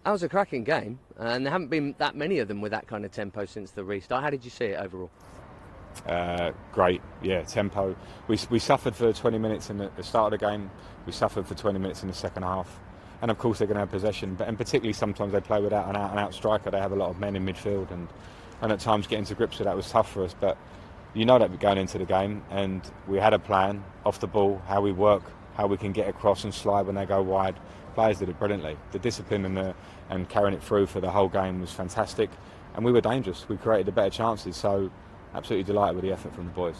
That was a cracking game, and there haven't been that many of them with that kind of tempo since the restart. How did you see it overall? Great, yeah, tempo. We suffered for 20 minutes in the start of the game. We suffered for 20 minutes in the second half. And of course they're going to have possession, and particularly sometimes they play without an out-and-out striker. They have a lot of men in midfield, and at times getting to grips with that was tough for us. But you know that we're going into the game, and we had a plan off the ball, how we work, how we can get across and slide when they go wide. Players did it brilliantly. The discipline and carrying it through for the whole game was fantastic, and we were dangerous. We created the better chances, so absolutely delighted with the effort from the boys.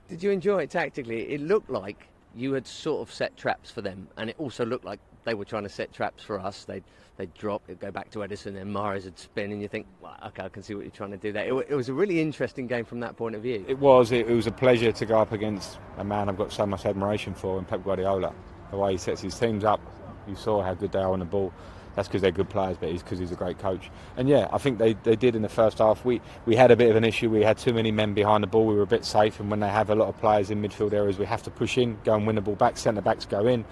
Did you enjoy it tactically? It looked like you had sort of set traps for them, and it also looked like they were trying to set traps for us. They'd drop, it'd go back to Edison, and Mahrez would spin, and you think, well, OK, I can see what you're trying to do there. It was a really interesting game from that point of view. It was a pleasure to go up against a man I've got so much admiration for in Pep Guardiola. The way he sets his teams up, you saw how good they are on the ball. That's because they're good players, but it's because he's a great coach. And yeah, I think they did in the first half. We had a bit of an issue. We had too many men behind the ball. We were a bit safe, and when they have a lot of players in midfield areas, we have to push in, go and win the ball back. Centre-backs go in,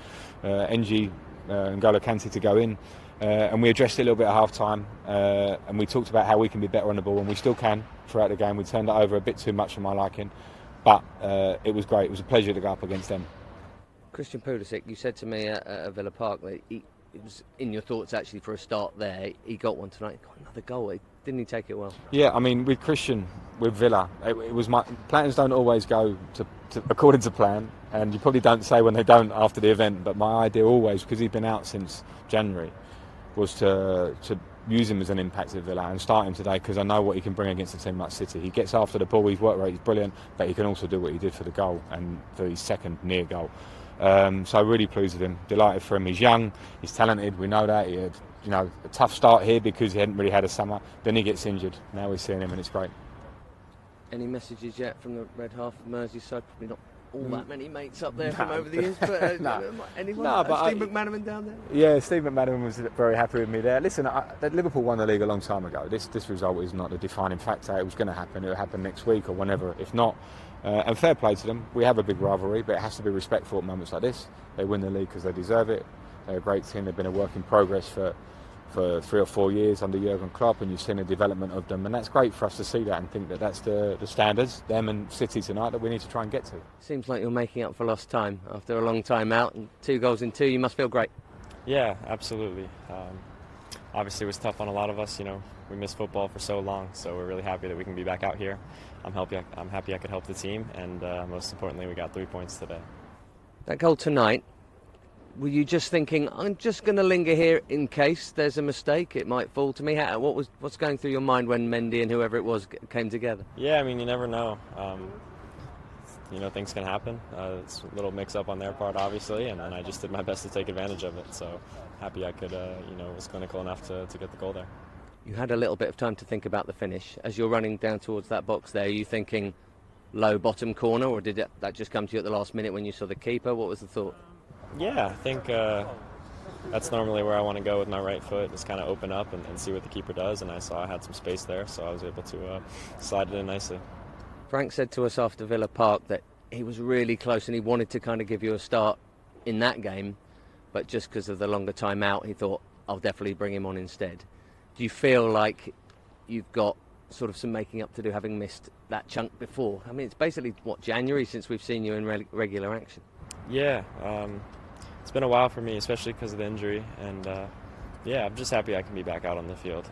NG and N'Golo Kante to go in. And we addressed it a little bit at half-time, and we talked about how we can be better on the ball, and we still can throughout the game. We turned it over a bit too much for my liking, but it was great. It was a pleasure to go up against them. Christian Pulisić, you said to me at Villa Park that it was in your thoughts actually for a start there. He got one tonight. He got another goal. Didn't he take it well? Yeah, I mean, with Christian, with Villa, it was my plans don't always go to according to plan, and you probably don't say when they don't after the event. But my idea always, because he's been out since January, was to use him as an impact at Villa and start him today, because I know what he can bring against a team like City. He gets after the ball, his work rate is brilliant, but he can also do what he did for the goal and for his second near goal. So really pleased with him, delighted for him. He's young, he's talented, we know that. He had a tough start here because he hadn't really had a summer. Then he gets injured. Now we're seeing him and it's great. Any messages yet from the red half of Merseyside? Probably not all that many mates up there from over the years, but anyone? No, but Steve McManaman down there? Yeah, Steve McManaman was very happy with me there. Listen, Liverpool won the league a long time ago. This result is not the defining factor. It was going to happen. It will happen next week or whenever. If not, and fair play to them. We have a big rivalry, but it has to be respectful at moments like this. They win the league because they deserve it. They're a great team. They've been a work in progress for 3 or 4 years under Jurgen Klopp, and you've seen the development of them, and that's great for us to see that and think that that's the standards, them and City tonight, that we need to try and get to. Seems like you're making up for lost time after a long time out, and 2 goals in 2, you must feel great. Yeah, absolutely. Obviously it was tough on a lot of us, we missed football for so long, so we're really happy that we can be back out here. I'm happy I could help the team, and most importantly we got 3 points today. That goal tonight, were you just thinking, I'm just going to linger here in case there's a mistake, it might fall to me? What's going through your mind when Mendy and whoever it was came together? Yeah, I mean, you never know. Things can happen. It's a little mix-up on their part, obviously, and I just did my best to take advantage of it. So happy I could, was clinical enough to get the goal there. You had a little bit of time to think about the finish. As you're running down towards that box there, are you thinking low bottom corner, or did that just come to you at the last minute when you saw the keeper? What was the thought? Yeah, I think that's normally where I want to go with my right foot, just kind of open up and see what the keeper does, and I saw I had some space there, so I was able to slide it in nicely. Frank said to us after Villa Park that he was really close and he wanted to kind of give you a start in that game, but just because of the longer time out, he thought, I'll definitely bring him on instead. Do you feel like you've got sort of some making up to do, having missed that chunk before? I mean, it's basically, January since we've seen you in regular action? Yeah, it's been a while for me, especially because of the injury, and I'm just happy I can be back out on the field,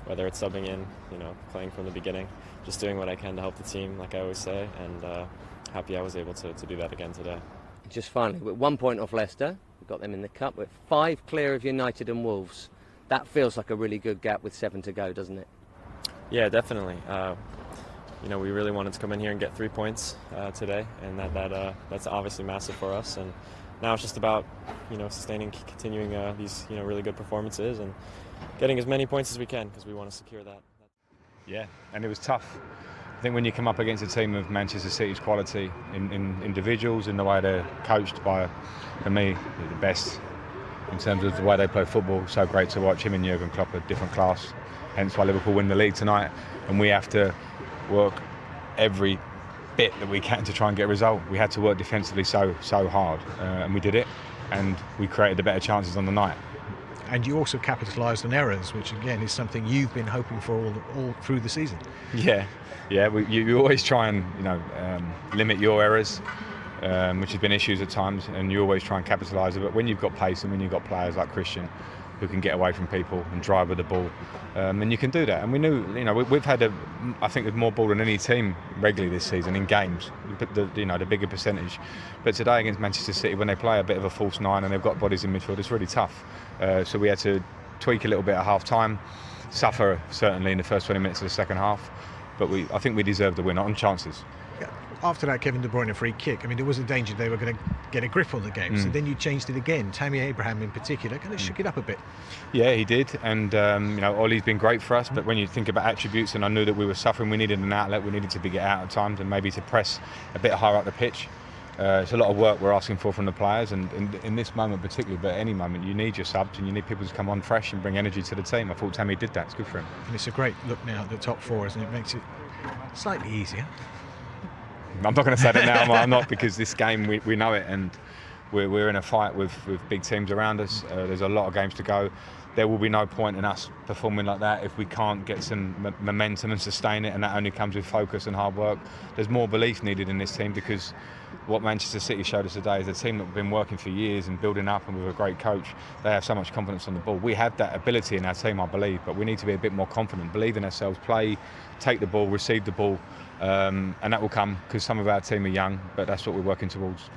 whether it's subbing in, playing from the beginning, just doing what I can to help the team, like I always say, and happy I was able to do that again today. Just finally, with 1 point off Leicester, we've got them in the Cup, we're 5 clear of United and Wolves. That feels like a really good gap with 7 to go, doesn't it? Yeah, definitely. We really wanted to come in here and get 3 points today, and that's obviously massive for us. And now it's just about sustaining, continuing these really good performances and getting as many points as we can, because we want to secure that. Yeah, and it was tough. I think when you come up against a team of Manchester City's quality in individuals, in the way they're coached by, for me, the best in terms of the way they play football. So great to watch. Him and Jurgen Klopp, a different class. Hence why Liverpool win the league tonight, and we have to work every bit that we can to try and get a result. We had to work defensively so hard, and we did it, and we created the better chances on the night. and you also capitalised on errors, which again is something you've been hoping for all through the season. Yeah. You always try and limit your errors, which has been issues at times, and you always try and capitalise it. But when you've got pace and when you've got players like Chritian, who can get away from people and drive with the ball, and you can do that. And we knew, we've had I think more ball than any team regularly this season in games, the bigger percentage. But today against Manchester City, when they play a bit of a false nine and they've got bodies in midfield, it's really tough. So we had to tweak a little bit at half time, suffer certainly in the first 20 minutes of the second half. But I think we deserved the win on chances. After that Kevin De Bruyne free kick, there was a danger they were going to get a grip on the game. So then you changed it again. Tammy Abraham in particular kind of shook it up a bit. Yeah, he did, and Ollie's been great for us. But when you think about attributes, and I knew that we were suffering, we needed an outlet. We needed to be get out at times and maybe to press a bit higher up the pitch. It's a lot of work we're asking for from the players, and in this moment particularly, but any moment, you need your subs and you need people to come on fresh and bring energy to the team. I thought Tammy did that. It's good for him. And it's a great look now at the top four, isn't it? It makes it slightly easier. I'm not going to say that now. I'm not, because this game we know it, and we're in a fight with big teams around us. There's a lot of games to go. There will be no point in us performing like that if we can't get some momentum and sustain it, and that only comes with focus and hard work. There's more belief needed in this team, because what Manchester City showed us today is a team that we've been working for years and building up, and with a great coach, they have so much confidence on the ball. We have that ability in our team, I believe, but we need to be a bit more confident, believe in ourselves, play, take the ball, receive the ball, and that will come, because some of our team are young, but that's what we're working towards.